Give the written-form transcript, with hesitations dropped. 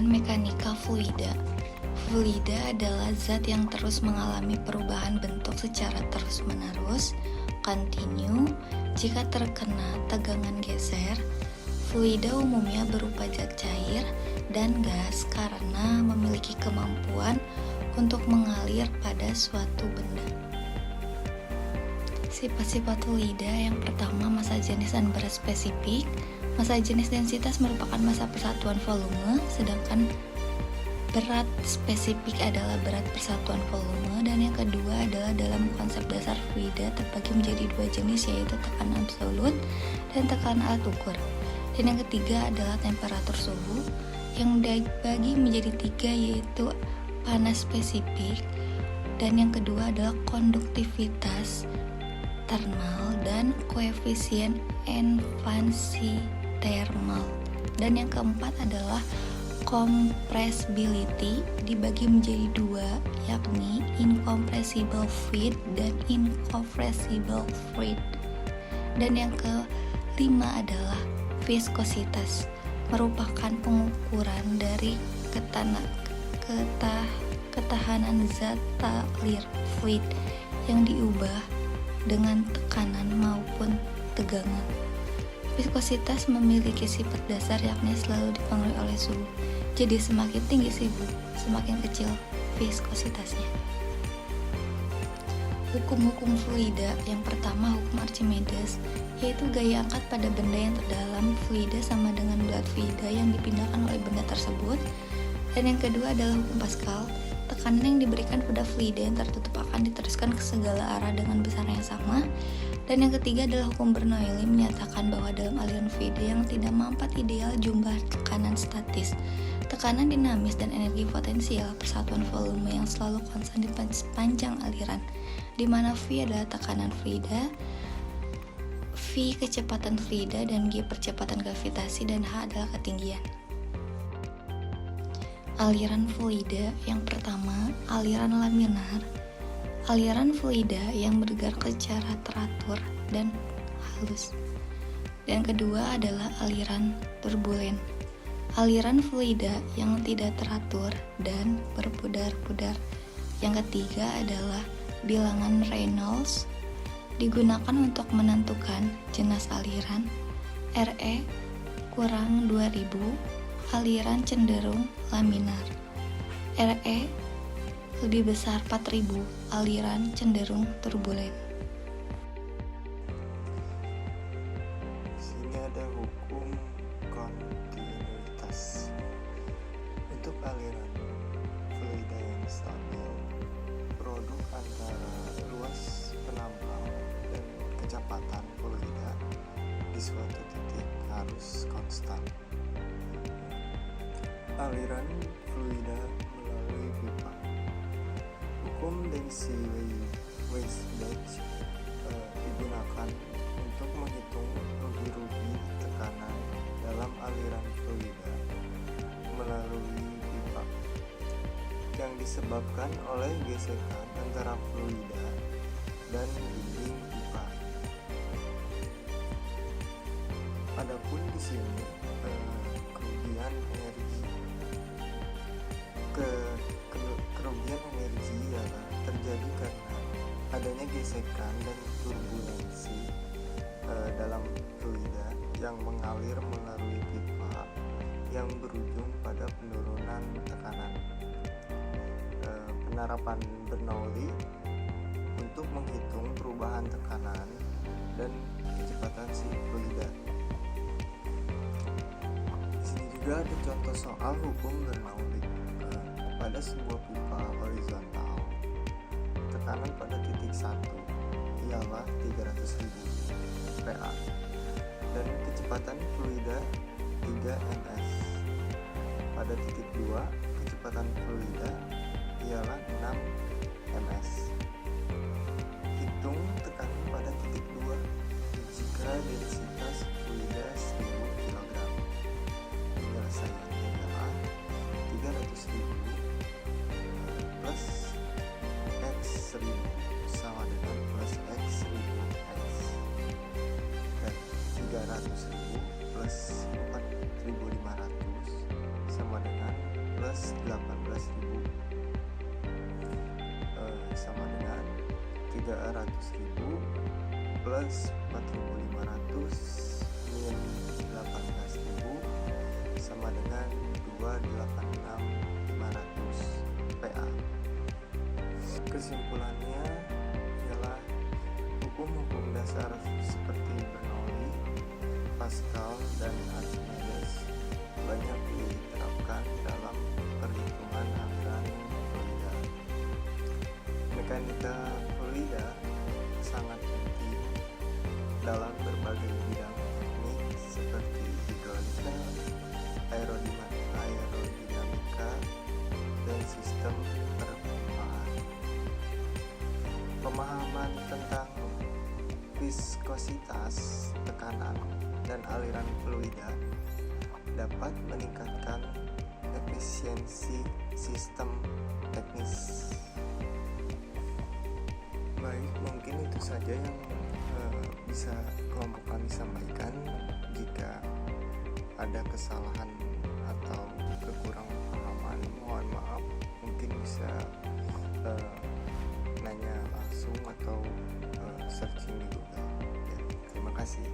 Pengertian mekanika fluida. Fluida adalah zat yang terus mengalami perubahan bentuk secara terus-menerus, kontinu, jika terkena tegangan geser. Fluida umumnya berupa zat cair dan gas karena memiliki kemampuan untuk mengalir pada suatu benda. Sifat-sifat fluida yang pertama, massa jenis dan berat spesifik. Massa jenis densitas merupakan massa persatuan volume, sedangkan berat spesifik adalah berat persatuan volume. Dan yang kedua adalah dalam konsep dasar fluida terbagi menjadi dua jenis, yaitu tekanan absolut dan tekanan alat ukur. Dan yang ketiga adalah temperatur suhu yang dibagi menjadi tiga, yaitu panas spesifik, dan yang kedua adalah konduktivitas thermal dan koefisien ekspansi thermal. Dan yang keempat adalah compressibility, dibagi menjadi dua, yakni incompressible fluid dan incompressible fluid. Dan yang kelima adalah viskositas, merupakan pengukuran dari ketahanan zat talir fluid yang diubah dengan tekanan maupun tegangan. Viskositas memiliki sifat dasar, yakni selalu dipengaruhi oleh suhu. Jadi semakin tinggi suhu, semakin kecil viskositasnya. Hukum-hukum fluida. Yang pertama, hukum Archimedes, yaitu gaya angkat pada benda yang terdalam fluida sama dengan berat fluida yang dipindahkan oleh benda tersebut. Dan yang kedua adalah hukum Pascal, tekanan yang diberikan pada fluida yang tertutup akan diteruskan ke segala arah dengan besar yang sama. Dan yang ketiga adalah hukum Bernoulli, menyatakan bahwa dalam aliran fluida yang tidak mampat ideal jumlah tekanan statis, tekanan dinamis, dan energi potensial persatuan volume yang selalu konstan di sepanjang aliran, di mana V adalah tekanan fluida, V kecepatan fluida, dan G percepatan gravitasi, dan H adalah ketinggian. Aliran fluida. Yang pertama, aliran laminar. Aliran fluida yang bergerak secara teratur dan halus. Dan kedua adalah aliran turbulen. Aliran fluida yang tidak teratur dan berpudar-pudar. Yang ketiga adalah bilangan Reynolds, digunakan untuk menentukan jenis aliran. Re kurang 2000, aliran cenderung laminar. Re lebih besar 4000, aliran cenderung turbulen. Sini ada hukum kontinuitas. Untuk aliran fluida yang stabil, produk antara luas penampang dan kecepatan fluida di suatu titik harus konstan. Aliran fluida melalui pipa. Hukum Dengcy-Weisbach digunakan untuk menghitung rugi-rugi tekanan dalam aliran fluida melalui pipa yang disebabkan oleh gesekan antara fluida dan dinding pipa. Adapun di sini kerugian energi terjadi karena adanya gesekan dan turbulensi dalam fluida yang mengalir melalui pipa yang berujung pada penurunan tekanan. Penerapan Bernoulli untuk menghitung perubahan tekanan dan kecepatan si fluida. Di sini juga ada contoh soal hukum Bernoulli. Pada sebuah pipa horizontal, tekanan pada titik 1 ialah 300.000 PA dan kecepatan fluida 3 ms. Pada titik 2, kecepatan fluida ialah 6 ms. Hitung tekanan pada titik 2 jika densitas fluida 1000 kg. Penyelesaiannya adalah 300.000 plus X 1000 sama dengan plus X 1000 X, dan 300.000 plus 4.500 sama dengan plus 18.000 sama dengan 300.000 plus 4.500 min 18.000 sama dengan 286.500 PA. Kesimpulannya ialah hukum-hukum dasar seperti Bernoulli, Pascal, dan Archimedes banyak diterapkan dalam perhitungan aliran fluida. Mekanika fluida sangat penting dalam berbagai bidang teknik seperti hidrolika, aerodinamika, dan sistem perpompaan. Pemahaman tentang viskositas, tekanan, dan aliran fluida dapat meningkatkan efisiensi sistem teknis. Baik, mungkin itu saja yang bisa kelompok kami sampaikan. Jika ada kesalahan atau kekurang pahaman, mohon maaf. Mungkin bisa nanya langsung atau searching di Google. Ya, terima kasih.